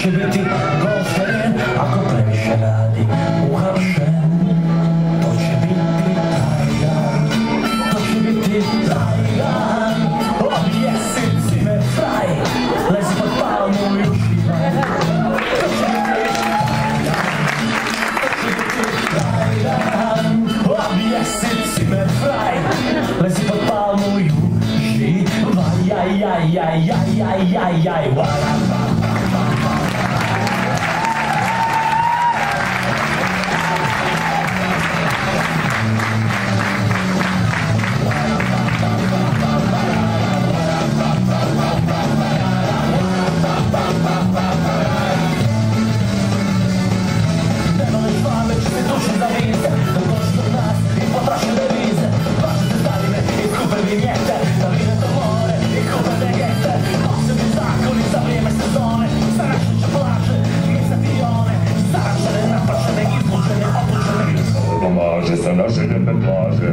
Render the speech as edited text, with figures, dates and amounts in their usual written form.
će biti golfen, ako previše radi uhapšen. To će biti taj dan, to će biti taj dan. Objesi cimer fraj, lezi pod palmu i uživaj. To će biti taj dan, to će biti taj dan. Objesi cimer fraj, lezi pod palmu i uživaj. Jaj, jaj, jaj, jaj, jaj, jaj, jaj, jaj. Pomaže sa naše nepe plaže.